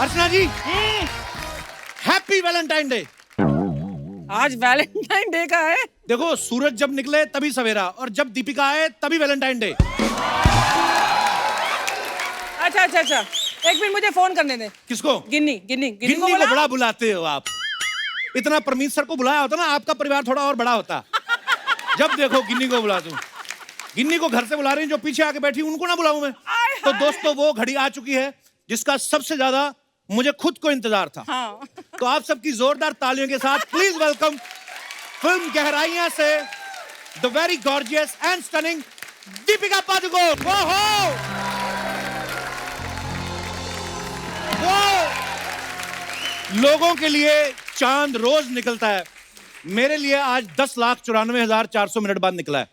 अर्चना जी, happy Valentine day. आज Valentine day का है। देखो, सूरज जब निकले तभी सवेरा, और जब दीपिका आए तभी वैलेंटाइन डे। अच्छा अच्छा अच्छा, एक मिनट मुझे फोन करने दे। किसको? गिन्नी गिन्नी गिन्नी को बड़ा बुलाते हो आप। इतना परमीत सर को बुलाया होता ना, आपका परिवार थोड़ा और बड़ा होता। जब देखो गिन्नी को बुला दूं। गिन्नी को घर से बुला रही हैं, जो पीछे आके बैठी उनको ना बुलाऊं मैं? तो दोस्तों, वो घड़ी आ चुकी है जिसका सबसे ज्यादा मुझे खुद को इंतजार था। हाँ। तो आप सबकी जोरदार तालियों के साथ प्लीज वेलकम फिल्म गहराइयां से the very gorgeous and stunning Deepika Padukone. वो लोगों के लिए चांद रोज निकलता है, मेरे लिए आज 10,94,400 मिनट बाद निकला है।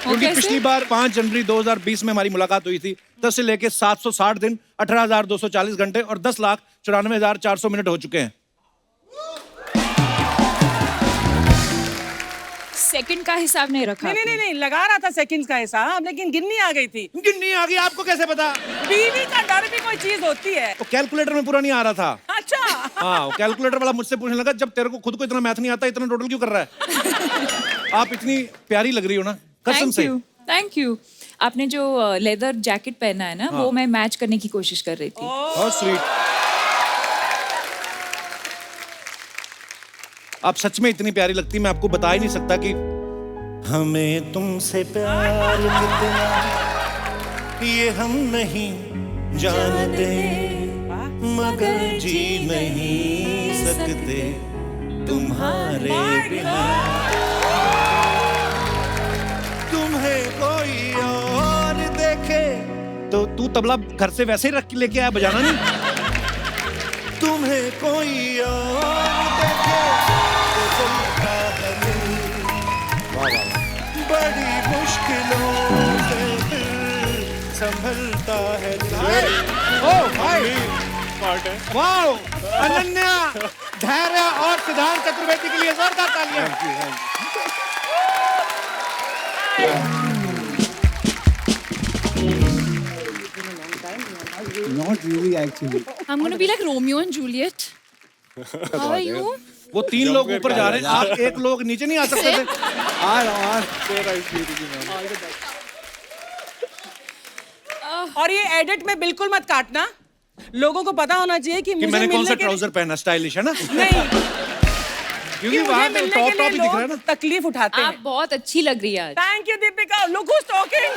क्योंकि पिछली बार 5 जनवरी 2020 में हमारी मुलाकात हुई थी, तब से लेके 760 दिन, 18,240 घंटे और 10,94,400 मिनट हो चुके हैं। सेकंड का हिसाब नहीं रखा। नहीं, लगा रहा था सेकंड्स का हिसाब, लेकिन गिन्नी आ गई थी। गिन्नी आ गई, आपको कैसे पता? बीवी का डर भी कोई चीज होती है। वो कैलकुलेटर में पूरा नहीं आ रहा था। अच्छा। हाँ, वो कैलकुलेटर वाला मुझसे पूछने लगा, जब तेरे को खुद को इतना मैथ नहीं आता, इतना टोटल क्यों कर रहा है? आप इतनी प्यारी लग रही हो ना, कसम से। Thank you. आपने जो लेदर जैकेट पहना है ना, वो मैं मैच करने की कोशिश कर रही थी। बहुत स्वीट। आप सच में इतनी प्यारी लगती, मैं आपको बता ही नहीं सकता कि हमें तुमसे प्यार मिलना ये हम नहीं जानते, मगर जी नहीं सकते तुम्हारे बिना। तुम्हें कोई और देखे तो तू तबला घर से वैसे ही रख के लेके आया, बजाना नहीं। तुम्हें कोई और देखे तो चलता है दिल, बड़ी मुश्किलों से दिल संभलता है दिल। ओह भाई, वाओ! अनन्या, धैर्य और सिद्धांत चतुर्वेदी के लिए जोरदार तालियां। Not really, actually. I'm going to be like Romeo and Juliet. How are you? वो 3 लोग ऊपर जा रहे हैं, आप 1 लोग नीचे नहीं आ सकते थे? और ये एडिट में बिल्कुल मत काटना, लोगों को पता होना चाहिए कि मुझे मैंने कौन सा मिलने के ट्राउजर पहना, स्टाइलिश है ना? नहीं, क्योंकि वहां तो टॉप टॉप ही दिख रहा है ना। तकलीफ उठाते हैं। आप बहुत अच्छी लग रही है आज। Thank you Deepika, look who's talking.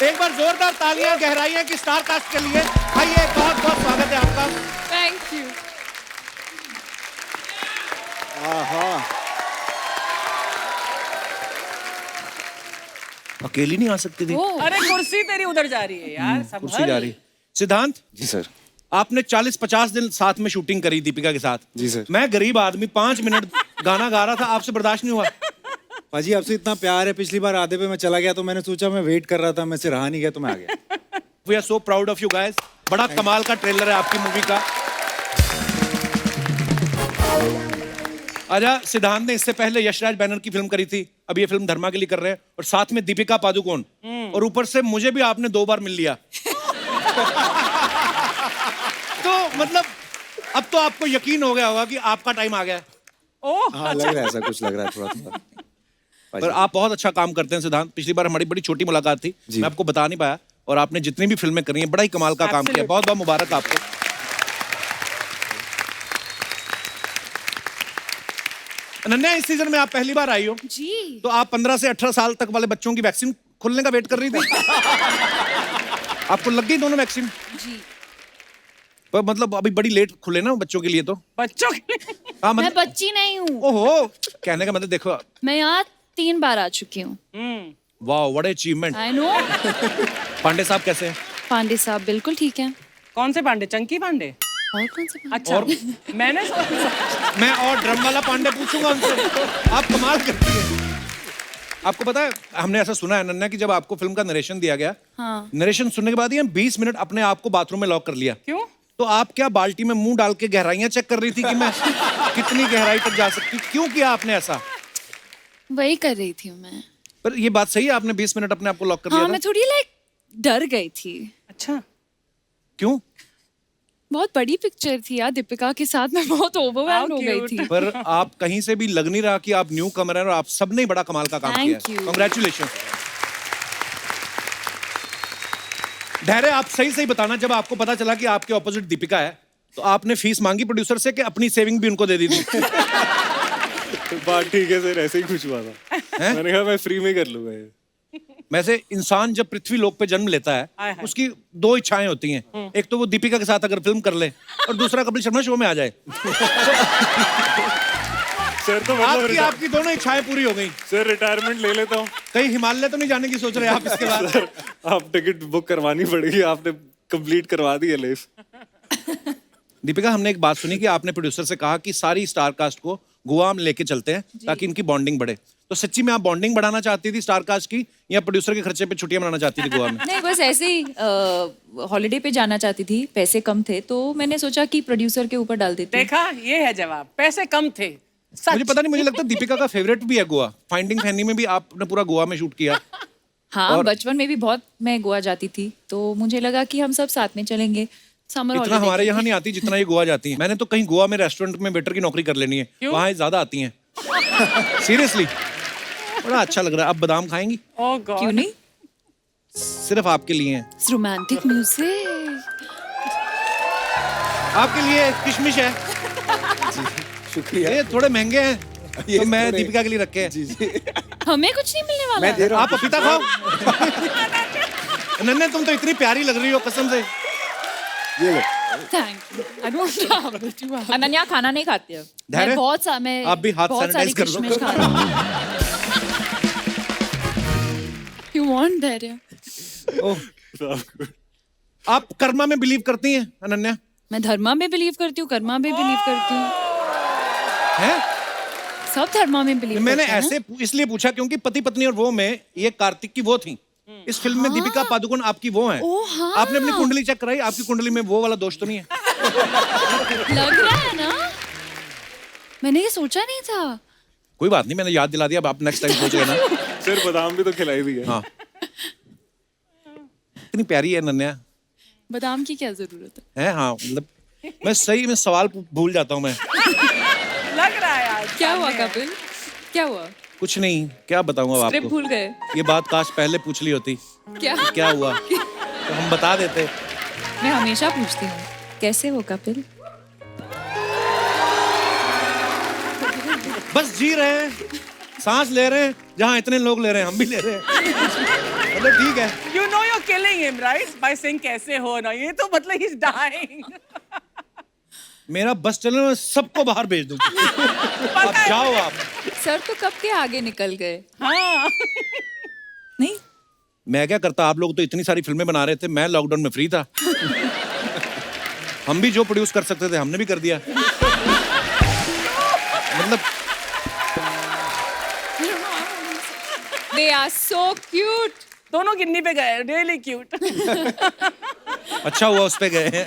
एक बार जोरदार तालियां गहराइयां की स्टार कास्ट के लिए। आइए, बहुत बहुत स्वागत है आपका। Thank you. अकेली नहीं आ सकती थी? अरे कुर्सी तेरी उधर जा रही है यार, कुर्सी जा रही। सिद्धांत जी सर। आपने 40-50 दिन साथ में शूटिंग करी दीपिका के साथ। जी सर। मैं गरीब आदमी 5 मिनट गाना गा रहा था, आपसे बर्दाश्त नहीं हुआ? पाजी आपसे इतना प्यार है, पिछली बार आधे पे मैं चला गया तो मैंने सोचा, मैं वेट कर रहा था, मैं से रहा नहीं गया तो मैं आ गया। We are so proud of you guys. बड़ा कमाल का ट्रेलर है आपकी मूवी का। अच्छा, सिद्धांत ने इससे पहले यशराज बैनर की फिल्म करी थी, अब ये फिल्म धर्मा के लिए कर रहे हैं, और साथ में दीपिका पादुकोण, और ऊपर से मुझे भी आपने 2 बार मिल लिया। तो मतलब अब तो आपको यकीन हो गया होगा कि आपका टाइम आ गया है। हाँ, लग रहा है, ऐसा कुछ लग रहा है थोड़ा थोड़ा। पर आप बहुत अच्छा काम करते हैं सिद्धांत। पिछली बार हमारी बड़ी छोटी मुलाकात थी, मैं आपको बता नहीं पाया, और आपने जितनी भी फिल्में करी हैं, बड़ा ही कमाल का काम किया। बहुत बहुत मुबारक आपको। अनन्या, इस सीजन में आप पहली बार आई हो जी। तो आप 15 से 18 साल तक वाले बच्चों की वैक्सीन खुलने का वेट कर रही थी। आपको लग गई दोनों वैक्सीन? जी। पर मतलब अभी बड़ी लेट खुले ना बच्चों के लिए, तो बच्चों के लिए। हाँ, मैं मतलब बच्ची नहीं हूँ। ओहो, कहने का मतलब देखो। मैं यहाँ 3 बार आ चुकी हूँ। Wow, what achievement. I know. Pandey साहब कैसे हैं? पांडे साहब बिल्कुल ठीक है। कौन से पांडे? चंकी पांडे? और कौन से पांडे? अच्छा, और मैंने मैं और ड्रम वाला पांडे पूछूंगा उनसे। आप कमाल करती हैं। आपको पता है, हमने ऐसा सुना है अनन्या कि जब आपको फिल्म का नरेशन दिया गया, हाँ। नरेशन सुनने के बाद ही 20 मिनट अपने आप को बाथरूम में लॉक कर लिया। क्यों? तो आप क्या बाल्टी में मुंह डाल के गहराइयां चेक कर रही थी कि मैं कितनी गहराई तक जा सकती? क्यों किया आपने ऐसा? वही कर रही थी मैं। पर ये बात सही है, आपने 20 मिनट अपने आप को लॉक कर लिया हाँ, था? मैं थोड़ी डर गई थी। अच्छा, क्यों? बहुत बड़ी पिक्चर थी यार, दीपिका के साथ मैं बहुत ओवरवेल्म हो गई थी। पर आप कहीं से भी लग नहीं रहा कि आप न्यू कमर हैं और आप सबने ही बड़ा कमाल का काम Thank किया है। you. कांग्रेचुलेशन। धैर्य, आप सही सही बताना, जब आपको पता चला कि आपके ऑपोजिट दीपिका है तो आपने फीस मांगी प्रोड्यूसर से कि अपनी सेविंग भी उनको दे दी थी? बात ठीक है सर, ऐसे ही खुश हुआ था। मैंने कहा मैं फ्री में कर लूंगा ये। वैसे इंसान जब पृथ्वी लोक पे जन्म लेता है उसकी दो इच्छाएं होती हैं, एक तो वो दीपिका के साथ अगर फिल्म कर ले और दूसरा कपिल शर्मा शो में आ जाए। सर तो मतलब आपकी दोनों इच्छाएं पूरी हो गई। सर रिटायरमेंट ले लेता हूँ। कहीं हिमालय तो नहीं जाने की सोच रहे आप इसके बाद? सर आप टिकट बुक करवानी पड़ेगी, आपने कंप्लीट करवा दी है लेस। दीपिका, हमने एक बात सुनी कि आपने प्रोड्यूसर से कहा कि सारी स्टार कास्ट को गोवा में लेके चलते हैं ताकि इनकी बॉन्डिंग बढ़े। तो सच्ची में आप बॉन्डिंग बढ़ाना चाहती थी स्टार कास्ट की, या प्रोड्यूसर के खर्चे पे छुट्टियां मनाना चाहती थी गोवा में? नहीं, बस ऐसे ही हॉलिडे पे जाना चाहती थी, पैसे कम थे तो मैंने सोचा कि प्रोड्यूसर के ऊपर डाल देती हूँ। देखा, ये है जवाब, पैसे कम थे। मुझे पता नहीं, मुझे लगता है दीपिका का फेवरेट भी है गोवा। फाइंडिंग फैनी में भी आपने पूरा गोवा में शूट किया। हाँ, बचपन में भी बहुत मैं गोवा जाती थी तो मुझे लगा कि हम सब साथ में चलेंगे समर इतना हॉलिडे। हमारे यहाँ नहीं आती जितना ये गोवा जाती है। मैंने तो कहीं गोवा में रेस्टोरेंट में वेटर की नौकरी कर लेनी है, वहाँ ज्यादा आती हैं। सीरियसली बड़ा अच्छा लग रहा है। अब बादाम खाएंगी? ओह गॉड, क्यों नहीं? सिर्फ आपके लिए हैं। रोमांटिक म्यूजिक आपके लिए किशमिश है। शुक्रिया। ये थोड़े महंगे हैं ये तो मैं थोड़े- दीपिका के लिए रखे हैं। जी जी, हमें कुछ नहीं मिलने वाला मैं दे रहा आप पपीता खाओ। नन्हे, तुम तो इतनी प्यारी लग रही हो कसम से। ये लो। Thank you. I don't know. Ananya खाना नहीं खाती है। धैर्य, मैं बहुत सा मैं आप भी हाथ बहुत सैनिटाइज सारी कर लो। किशमिश खा रही हूँ। You want धैर्य? आप कर्मा में बिलीव करती हैं अनन्या? मैं धर्मा में बिलीव करती हूँ, कर्मा में बिलीव करती हूँ, हैं? सब धर्मा में बिलीव मैंने करते हैं। ऐसे इसलिए पूछा क्योंकि पति पत्नी और वो में ये कार्तिक की वो थी। इस फिल्म में दीपिका पादुकोण आपकी वो है। ओह, हाँ। आपने अपनी कुंडली चेक कराई? आपकी कुंडली में वो वाला दोष तो नहीं है? लग रहा है ना, मैंने ये सोचा नहीं था। कोई बात नहीं, मैंने याद दिला दिया। अब आप नेक्स्ट टाइम सोच लेना। सर बादाम भी तो खिलाई दी है। हाँ, इतनी प्यारी है अनन्या। बादाम की क्या जरूरत है? है हाँ, मतलब मैं सही में सवाल भूल जाता हूँ मैं। लग रहा है यार। क्या हुआ कपिल? क्या हुआ? कुछ नहीं, क्या बताऊँ अब स्क्रिप्ट आपको। भूल गए ये बात काश पहले पूछ ली होती क्या? क्या हुआ तो हम बता देते। मैं हमेशा पूछती हूँ कैसे हो कपिल। बस जी रहे हैं, सांस ले रहे हैं, जहाँ इतने लोग ले रहे हैं हम भी ले रहे हैं। मतलब ठीक है। You know you're killing him, right? By saying कैसे हो ना, ये तो मतलब he's dying. मेरा बस चलने में सबको बाहर भेज दूं। अब जाओ आप। सर तो कब के आगे निकल गए। हाँ। नहीं, मैं क्या करता, आप लोग तो इतनी सारी फिल्में बना रहे थे, मैं लॉकडाउन में फ्री था। हम भी जो प्रोड्यूस कर सकते थे हमने भी कर दिया। मतलब they are so cute. दोनों गिन्नी पे गए, really cute. अच्छा हुआ उस पे गए हैं।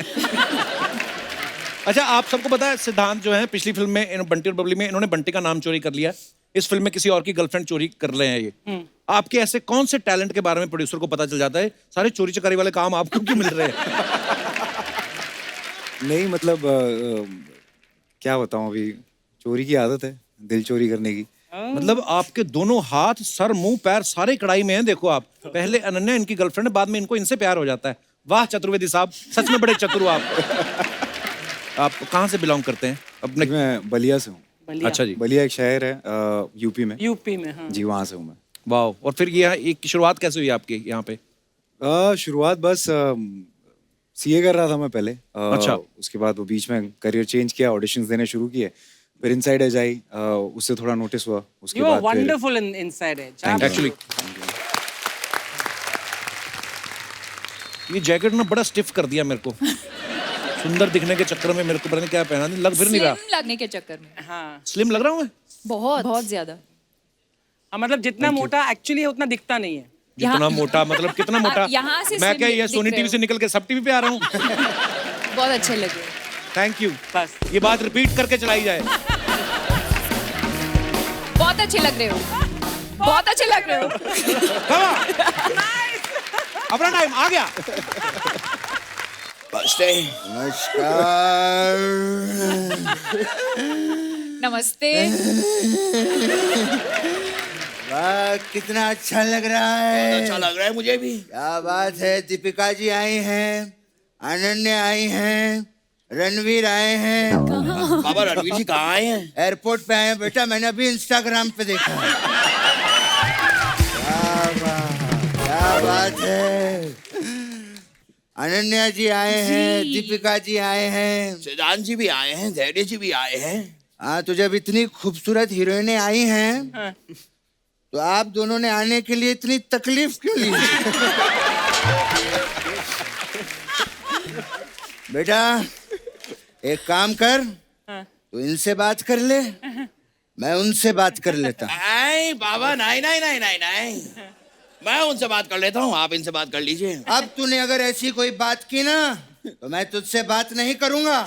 अच्छा, आप सबको पता है सिद्धांत जो है पिछली फिल्म में बंटी और बबली में इन्होंने बंटी का नाम चोरी कर लिया। इस फिल्म में किसी और की गर्लफ्रेंड चोरी कर रहे हैं ये। आपके ऐसे कौन से टैलेंट के बारे में प्रोड्यूसर को पता चल जाता है? सारे चोरी चकारी वाले काम आपको क्यों मिल रहे हैं? नहीं मतलब क्या बताऊं, अभी चोरी की आदत है, दिल चोरी करने की। मतलब आपके दोनों हाथ, सर, मुंह, पैर सारे कढ़ाई में हैं। देखो आप, पहले अनन्या इनकी गर्लफ्रेंड है, बाद में इनको इनसे प्यार हो जाता है। वाह चतुर्वेदी साहब, सच में बड़े चतुर हो आप। आप कहाँ से बिलोंग करते हैं अपने? मैं बलिया से हूँ। बलिया। अच्छा जी, बलिया एक शहर है यूपी में। यूपी में, हाँ। जी, वहाँ से हूँ मैं। वाह। और फिर ये एक शुरुआत कैसे हुई आपकी यहाँ पे? शुरुआत बस सीए कर रहा था मैं पहले। अच्छा। उसके बाद वो बीच में करियर चेंज किया, ऑडिशंस देने शुरू किए, फिर इनसाइड एज आई, उससे थोड़ा नोटिस हुआ। उसके You are बाद फिर wonderful in inside edge. Thank you. Actually ये जैकेट ना बड़ा स्टिफ कर दिया मेरे को। सुंदर दिखने के चक्कर में मेरे को पता नहीं क्या पहना, लग फिर नहीं रहा। Slim लगने के चक्कर में हाँ। स्लिम लग रहा हूँ मैं? बहुत बहुत ज्यादा। हाँ, मतलब जितना मोटा एक्चुअली है उतना दिखता नहीं है। जितना मोटा मतलब कितना मोटा? यहाँ से मैं slim क्या ये दिख सोनी रहे टीवी हो। से निकल के सब टीवी पे आ रहा हूँ? बहुत अच्छे लगे। Thank you. बस। ये बात रिपीट करके चलाई जाए। बहुत अच्छे लग रहे हो, बहुत अच्छे लग रहे हो। Come on! अपना टाइम आ गया। नमस्कार। नमस्ते। वाह कितना अच्छा लग रहा है। अच्छा लग रहा है मुझे भी। क्या बात है। दीपिका जी आई हैं, अनन्या आई हैं, रणवीर आए हैं। बाबा रणवीर जी कहाँ आए हैं? एयरपोर्ट पे आए हैं बेटा, मैंने अभी इंस्टाग्राम पे देखा। क्या बात है। अनन्या जी आए हैं, दीपिका जी आए हैं, सिद्धांत जी भी आए हैं, धैर्य जी भी आए हैं। हाँ तो जब इतनी खूबसूरत हीरोइनें आई हैं तो आप दोनों ने आने के लिए इतनी तकलीफ क्यों ली? बेटा एक काम कर, तू इनसे बात कर ले, मैं उनसे बात कर लेता हूँ। नहीं बाबा, नहीं नहीं नहीं नहीं नहीं, मैं उनसे बात कर लेता हूँ, आप इनसे बात कर लीजिए। अब तूने अगर ऐसी कोई बात की ना तो मैं तुझसे बात नहीं करूंगा।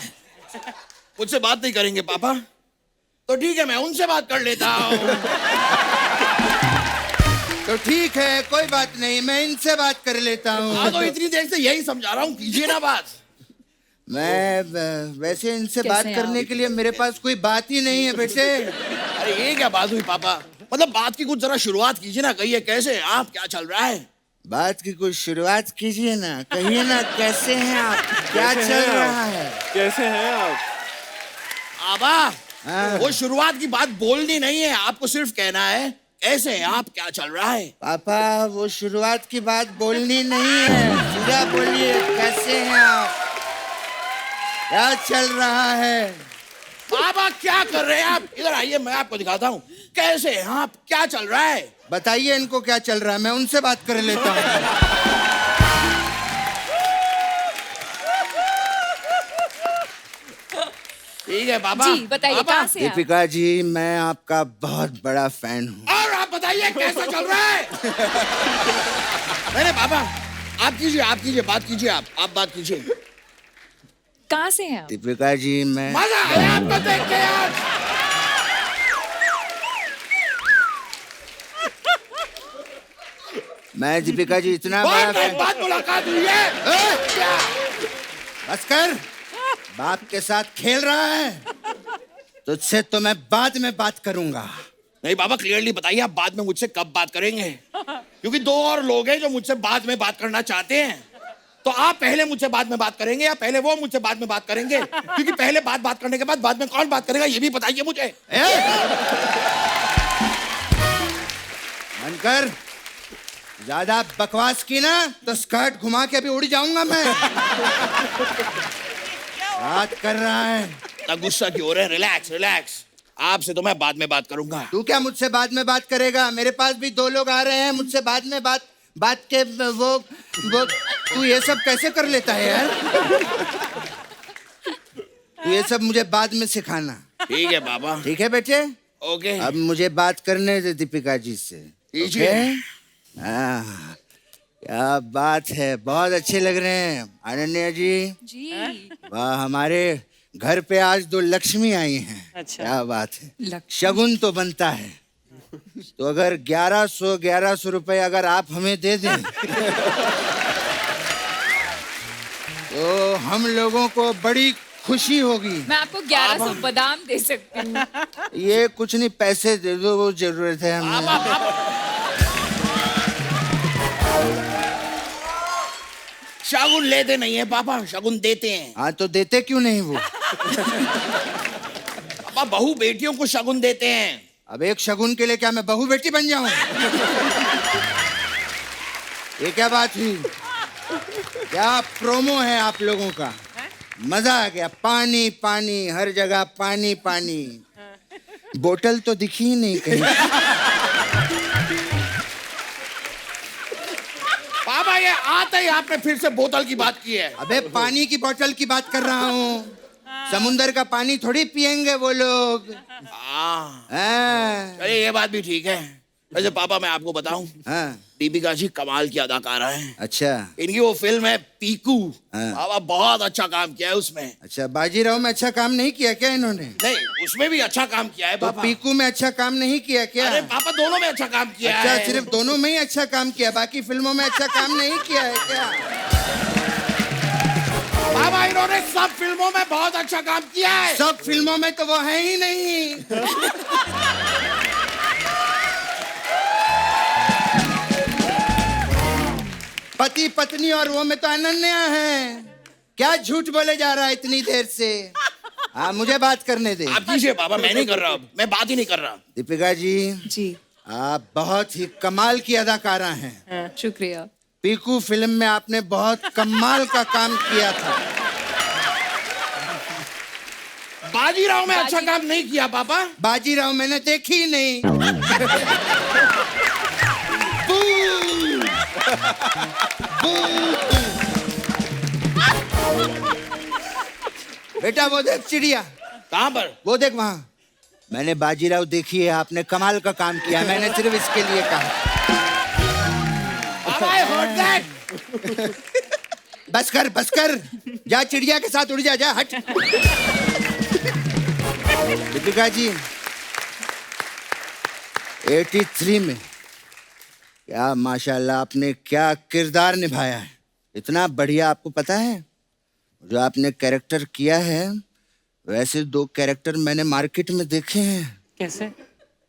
मुझसे बात नहीं करेंगे पापा? तो ठीक है, मैं उनसे बात कर लेता हूँ। तो ठीक है, कोई बात नहीं, मैं इनसे बात कर लेता हूँ। हाँ तो इतनी देर से यही समझा रहा हूँ, कीजिए ना बात। मैं वैसे इनसे बात करने के लिए मेरे पास कोई बात ही नहीं है बेटे। अरे ये क्या बात हुई पापा? मतलब बात की कुछ जरा शुरुआत कीजिए ना, कहिए कैसे आप, क्या चल रहा है? बात की कुछ शुरुआत कीजिए ना, कहिए ना कैसे हैं आप, क्या चल रहा है? कैसे हैं आप? पापा वो शुरुआत की बात बोलनी नहीं है, आपको सिर्फ कहना है कैसे हैं आप, क्या चल रहा है? पापा वो शुरुआत की बात बोलनी नहीं है, सीधा बोलिए कैसे हैं आप, क्या चल रहा है? पापा क्या कर रहे हैं आप? इधर आइए, मैं आपको दिखाता हूँ कैसे हैं आप, क्या चल रहा है। बताइए इनको क्या चल रहा है, मैं उनसे बात कर लेता हूँ। ठीक है पापा जी बताइए, कहाँ से आप? दीपिका जी मैं आपका बहुत बड़ा फैन हूँ। और आप बताइए कैसा चल रहा है? नहीं पापा आप कीजिए बात कीजिए, आप बात कीजिए। कहाँ से हैं आप? दीपिका जी मैं मजा आया आपको देख के यार। मैं दीपिका जी इतना बड़ा फैन। बात मुलाकात हुई है। क्या? बस कर, बाप के साथ खेल रहा है, तुझसे तो मैं बाद में बात करूंगा। नहीं बाबा क्लियरली बताइए आप बाद में मुझसे कब बात करेंगे? क्योंकि दो और लोग हैं जो मुझसे बाद में बात करना चाहते हैं। तो आप पहले मुझसे बाद में बात करेंगे या पहले वो मुझसे बाद में बात करेंगे? क्योंकि पहले बात करने के बाद में कौन बात करेगा ये भी बताइए मुझे। मनकर ज्यादा बकवास की ना तो स्कर्ट घुमा के अभी उड़ जाऊंगा मैं। बात कर रहा है। इतना गुस्सा क्यों हो रहे हैं? रिलैक्स रिलैक्स, आपसे तो मैं बाद में बात करूंगा। तू क्या मुझसे बाद में बात करेगा? मेरे पास भी दो लोग आ रहे हैं मुझसे बाद में बात के वो तू ये सब कैसे कर लेता है यार? तू ये सब मुझे बाद में सिखाना। ठीक है बाबा। ठीक है बेटे, ओके। अब मुझे बात करने दे दीपिका जी से। कीजिए। क्या बात है, बहुत अच्छे लग रहे हैं अनन्या जी। जी वाह, हमारे घर पे आज दो लक्ष्मी आई हैं। अच्छा। क्या बात है, शगुन तो बनता है। तो अगर 1100 रुपए अगर आप हमें दे दें तो हम लोगों को बड़ी खुशी होगी। मैं आपको 1100 बादाम दे सकती हूँ। ये कुछ नहीं, पैसे दे दो, वो जरूरत है हमें। शगुन लेते नहीं है पापा, शगुन देते हैं। हाँ तो देते क्यों नहीं वो? पापा बहू बेटियों को शगुन देते हैं। अब एक शगुन के लिए क्या मैं बहू बेटी बन जाऊं? ये क्या बात हुई? क्या प्रोमो है आप लोगों का, मजा आ गया। पानी पानी हर जगह, पानी पानी, बोतल तो दिखी ही नहीं कहीं। पापा ये आते ही आपने फिर से बोतल की बात की है। अबे पानी की बोतल की बात कर रहा हूँ, समुंदर का पानी थोड़ी पियेंगे वो लोग। अरे ये बात भी ठीक है। वैसे पापा मैं आपको बताऊं, दीपिका जी कमाल की अदाकारा हैं। अच्छा, इनकी वो फिल्म है पीकू, पापा बहुत अच्छा काम किया है उसमें। अच्छा, बाजीराव में अच्छा काम नहीं किया क्या इन्होंने? नहीं, उसमें भी अच्छा काम किया है पापा। तो पीकू में अच्छा काम नहीं किया क्या? अरे पापा दोनों में अच्छा काम किया है। अच्छा, सिर्फ दोनों में ही अच्छा काम किया, बाकी फिल्मों में अच्छा काम नहीं किया है क्या? बाबा इन्होंने सब फिल्मों में बहुत अच्छा काम किया है। सब फिल्मों में तो वो है ही नहीं। पति पत्नी और वो में तो अनन्या है। क्या झूठ बोले जा रहा है इतनी देर से? हाँ, मुझे बात करने दे। आप कीजिए बाबा, मैं नहीं कर रहा, मैं बात ही नहीं कर रहा। दीपिका जी, जी आप बहुत ही कमाल की अदाकारा हैं। शुक्रिया। पीकू फिल्म में आपने बहुत कमाल का काम किया था। बाजीराव में अच्छा काम नहीं किया पापा। बाजीराव मैंने देखी ही नहीं। बू! बू! बेटा वो देख चिड़िया। कहाँ पर? वो देख वहां। मैंने बाजीराव देखी है, आपने कमाल का काम किया। मैंने सिर्फ इसके लिए कहा। पापा, I heard that. बस कर जा, चिड़िया के साथ उड़ जा, जा हट। दीपिका जी, 83 में क्या माशाल्लाह आपने क्या किरदार निभाया है। इतना बढ़िया। आपको पता है जो आपने कैरेक्टर किया है, वैसे 2 कैरेक्टर मैंने मार्केट में देखे हैं। कैसे?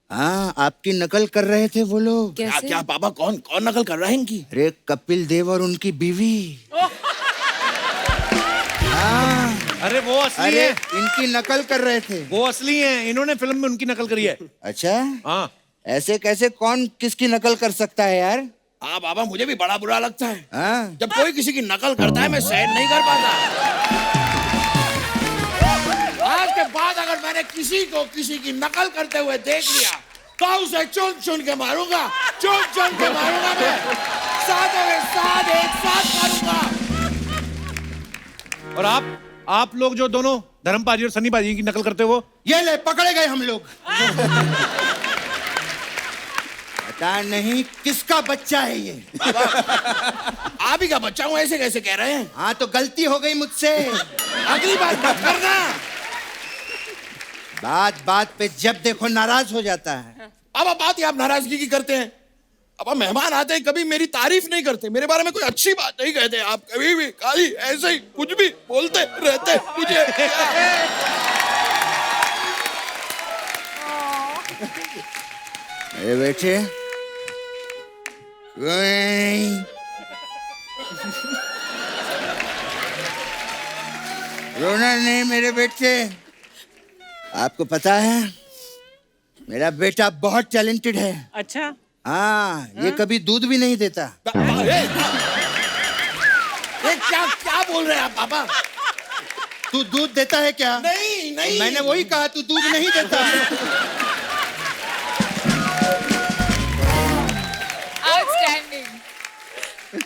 हाँ, आपकी नकल कर रहे थे वो लोग। क्या क्या पापा, कौन कौन नकल कर रहा है इनकी? अरे कपिल देव और उनकी बीवी। हाँ, अरे वो असली अरे है, इनकी नकल कर रहे थे। वो असली हैं, इन्होंने फिल्म में उनकी नकल करी है। अच्छा, हाँ। ऐसे कैसे कौन किसकी नकल कर सकता है यार? हाँ बाबा, मुझे भी बड़ा बुरा लगता है। हाँ, जब कोई किसी की नकल करता है मैं सहन नहीं कर पाता। आज के बाद अगर मैंने किसी को किसी की नकल करते हुए देख लिया तो उसे चुन चुन के मारूंगा, चुन चुन के मारूंगा मैं। साथों के साथ एक साथ मारूंगा। और आप लोग जो दोनों धर्म पाजी और सनी पाजी की नकल करते हो, ये ले पकड़े गए हम लोग। पता नहीं किसका बच्चा है ये। आप ही का बच्चा हूँ, ऐसे कैसे कह रहे हैं? हाँ, तो गलती हो गई मुझसे। अगली बार मत करना। बात पे जब देखो नाराज हो जाता है। अब बात ही आप नाराजगी की करते हैं। अब मेहमान आते हैं, कभी मेरी तारीफ नहीं करते, मेरे बारे में कोई अच्छी बात नहीं कहते। आप कभी भी खाली ऐसे ही कुछ भी बोलते रहते मुझे। अरे बेटे, रोना नहीं मेरे बेटे। आपको पता है मेरा बेटा बहुत टैलेंटेड है। अच्छा, हाँ, ये कभी दूध भी नहीं देता। ये क्या क्या बोल रहे हैं आप पापा? तू दूध देता है क्या? नहीं नहीं, मैंने वही कहा, तू दूध नहीं देता।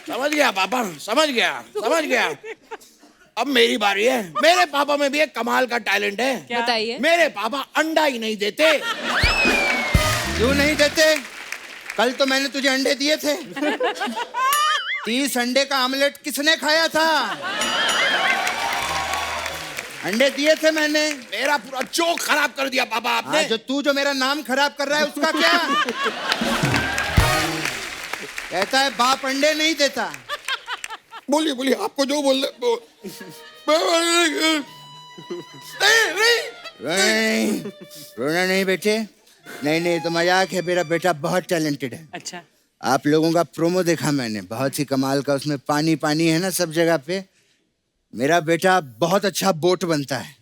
समझ गया पापा, समझ गया। अब मेरी बारी है। मेरे पापा में भी एक कमाल का टैलेंट है। बताइए। मेरे पापा अंडा ही नहीं देते। क्यों नहीं देते? कल तो मैंने तुझे अंडे दिए थे। 30 अंडे का आमलेट किसने खाया था? अंडे दिए थे मैंने। मेरा पूरा जोक खराब कर दिया पापा आपने। हाँ, जो मेरा नाम खराब कर रहा है उसका क्या? कहता है बाप अंडे नहीं देता। बोलिए आपको जो बोल नहीं, रोना नहीं बेटे। नहीं तो मजाक है। मेरा बेटा बहुत टैलेंटेड है। अच्छा, आप लोगों का प्रोमो देखा मैंने, बहुत ही कमाल का। उसमें पानी पानी है ना सब जगह पे। मेरा बेटा बहुत अच्छा बोट बनता है।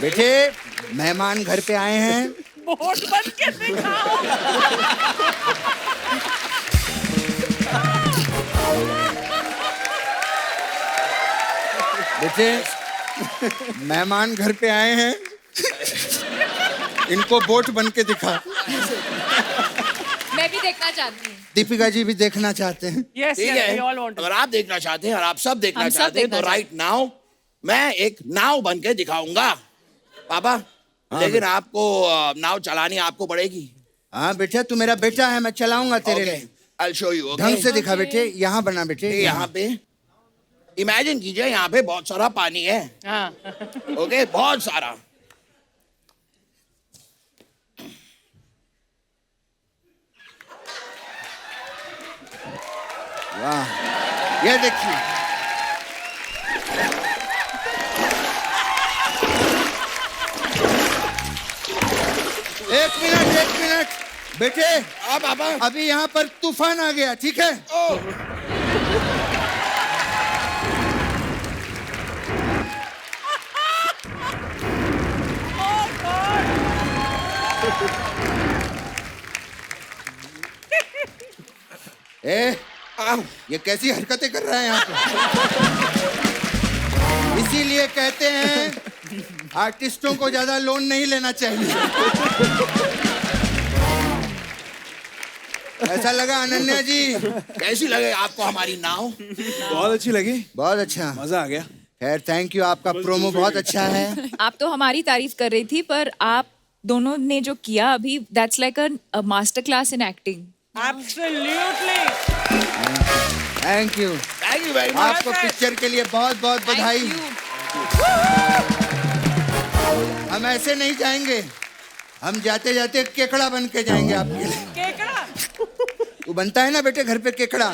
बेटे, मेहमान घर पे आए हैं। बोट बन के दिखाओ। बेटे, मेहमान घर पे आए हैं, इनको बोट बन के दिखा। मैं भी देखना चाहती हूँ। दीपिका जी भी देखना चाहते हैं। Yes, ठीक yes, है। we all want to. अगर आप देखना चाहते हैं और आप सब देखना हम सब चाहते हैं तो देखना राइट नाउ मैं एक नाव बन के दिखाऊंगा पापा। लेकिन आपको नाव चलानी आपको पड़ेगी। हाँ बेटा, तू मेरा बेटा है, मैं चलाऊंगा तेरे लिए। I'll show you, okay? ढंग से दिखा बेटे। यहाँ बना बेटे। यहाँ पे इमेजिन कीजिए, यहाँ पे बहुत सारा पानी है। हाँ। ओके, बहुत सारा। वाह, ये देखिए एक मिनट बेटे, आप पापा। अभी यहाँ पर तूफान आ गया, ठीक है? ए, ये कैसी हरकतें कर रहा है यहाँ पे? इसीलिए कहते हैं आर्टिस्टों को ज्यादा लोन नहीं लेना चाहिए। ऐसा लगा अनन्या जी? कैसी लगे आपको हमारी नाव? बहुत अच्छी लगी, बहुत अच्छा, मजा आ गया। खैर थैंक यू, आपका प्रोमो बहुत अच्छा है। आप तो हमारी तारीफ कर रही थी, पर आप दोनों ने जो किया अभी, that's like a master class in acting. Absolutely. Thank you very much. आपको पिक्चर के लिए बहुत बहुत बधाई। हम ऐसे नहीं जाएंगे, हम जाते जाते केकड़ा बन के जाएंगे आपके लिए। केकड़ा? तू बनता है ना बेटे घर पे केकड़ा?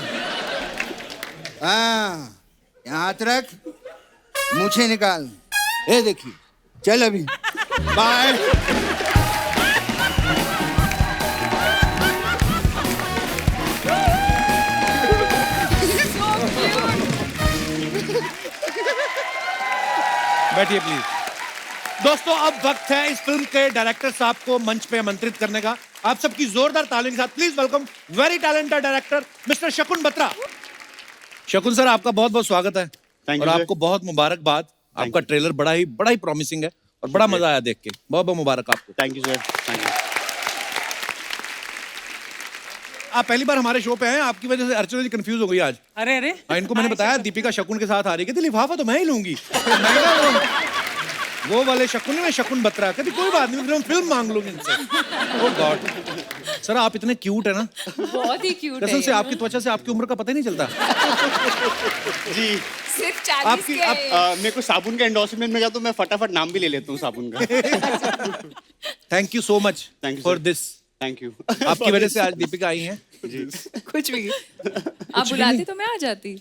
हाँ, यहाँ हाथ रख, मूछें निकाल। ये देखिए, चल अभी बाय। बैठिए प्लीज। दोस्तों, अब वक्त है इस फिल्म के डायरेक्टर साहब को मंच पे आमंत्रित करने का। आप सबकी जोरदार तालियों के साथ please welcome very talented director mister शकुन बत्रा। शकुन सर, आपका बहुत बहुत स्वागत है और आपको बहुत मुबारकबाद। आपका ट्रेलर बड़ा ही प्रॉमिसिंग है और बड़ा मजा आया देख के। बहुत बहुत मुबारक आपको। Thank you sir, thank you. आप पहली बार हमारे शो पे हैं, आपकी वजह से अर्चना जी कंफ्यूज हो गई आज। अरे इनको मैंने बताया दीपिका शकुन के साथ आ रही है, कहती लिफाफा तो मैं ही लूंगी। मैं कहा, वो वाले शकुन में शकुन बत्रा, कहती कोई बात नहीं, मैं फिल्म मांग लूंगी इनसे। ओह गॉड सर, आप इतने क्यूट है ना, बहुत ही क्यूट है। कसम से आपकी त्वचा से आपकी उम्र का पता ही नहीं चलता। जी, सिर्फ 40 आपकी- के आप- मेरे को साबुन का एंडोर्समेंट मिला तो मैं फटाफट नाम भी ले लेता हूँ साबुन का। Thank you so much Thank you, for sir. This. Thank you. आपकी वजह से आज दीपिका आई हैं। कुछ भी आप बुलाते तो मैं आ जाती।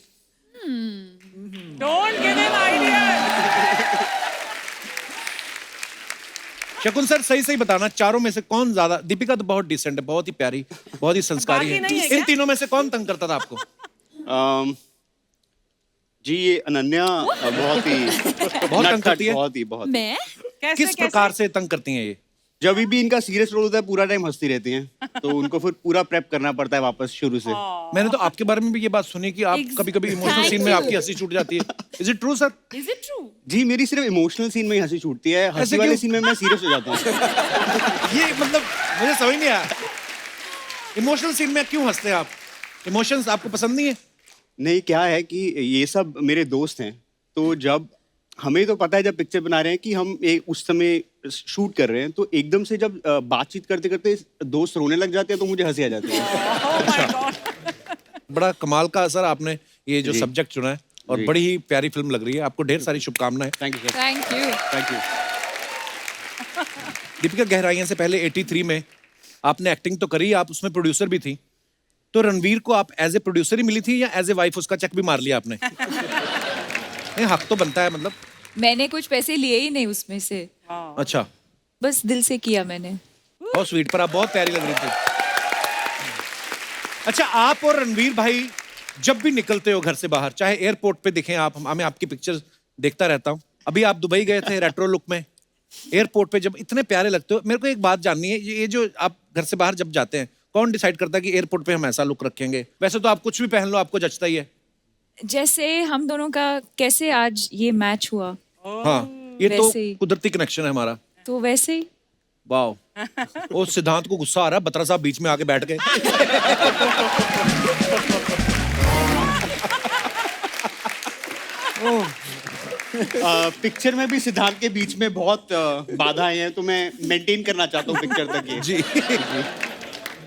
Don't give him ideas. शकुन सर, सही बताना, चारों में से कौन ज्यादा? दीपिका तो बहुत डिसेंट है, बहुत ही प्यारी, बहुत ही संस्कारी बाकी नहीं है है। क्या? इन तीनों में से कौन तंग करता था आपको? जी, ये अनन्या बहुत ही बहुत तंग करती है। बहुत। मैं कैसे किस प्रकार से तंग करती हैं ये? जब भी इनका सीरियस रोल होता है पूरा टाइम हंसती रहती हैं, तो उनको फिर पूरा प्रेप करना पड़ता है वापस शुरू से। मैंने तो आपके बारे में भी ये बात सुनी कि आप कभी-कभी इमोशनल सीन में आपकी हंसी छूट जाती है। Is it true sir? Is it true? जी, मेरी सिर्फ इमोशनल सीन में ही हंसी छूटती है, हंसी वाले क्यों? सीन में मैं सीरियस हो जाता हूँ। ये मतलब मुझे समझ नहीं आया, इमोशनल सीन में क्यों हंसते हैं आप? इमोशंस आपको पसंद नहीं है? नहीं, क्या है कि ये सब मेरे दोस्त हैं, तो जब हमें तो पता है जब पिक्चर बना रहे हैं कि हम उस समय शूट कर रहे हैं, तो एकदम से जब बातचीत करते करते दोस्त रोने लग जाते हैं तो मुझे हंसी आ जाती है। Oh my God. बड़ा कमाल का सर आपने ये जो जी। सब्जेक्ट चुना है और जी। बड़ी ही प्यारी फिल्म लग रही है। आपको ढेर सारी शुभकामनाएं। Thank you sir, thank you. Thank you. Deepika, Gehraiyaan से पहले 83 में आपने एक्टिंग तो करी, आप उसमें प्रोड्यूसर भी थी, तो रणवीर को आप एज ए प्रोड्यूसर ही मिली थी या एज ए वाइफ उसका चेक भी मार लिया आपने? नहीं, हक तो बनता है मतलब। मैंने कुछ पैसे लिए ही नहीं उसमें से, अच्छा, बस दिल से किया मैंने। बहुत स्वीट, पर आप बहुत प्यारी लग रही थी। अच्छा, आप और रणवीर भाई जब भी निकलते हो घर से बाहर, चाहे एयरपोर्ट पे दिखें आप, मैं आपकी पिक्चर्स देखता रहता हूँ। अभी आप दुबई गए थे रेट्रो लुक में, एयरपोर्ट पे जब इतने प्यारे लगते हो। मेरे को एक बात जाननी है, ये जो आप घर से बाहर जब जाते हैं, कौन डिसाइड करता है कि एयरपोर्ट पे हम ऐसा लुक रखेंगे? वैसे तो आप कुछ भी पहन लो, आपको जचता ही है। जैसे हम दोनों का कैसे आज ये मैच हुआ, हाँ, ये तो वैसे ही। कुदरती कनेक्शन है हमारा। तो वैसे ही। वाओ, वो सिद्धांत को गुस्सा आ रहा है, बत्रा साहब बीच में आके बैठ गए। पिक्चर में भी सिद्धांत के बीच में बहुत बाधाएं हैं, तो मैं मेंटेन करना चाहता हूँ पिक्चर तक ये। जी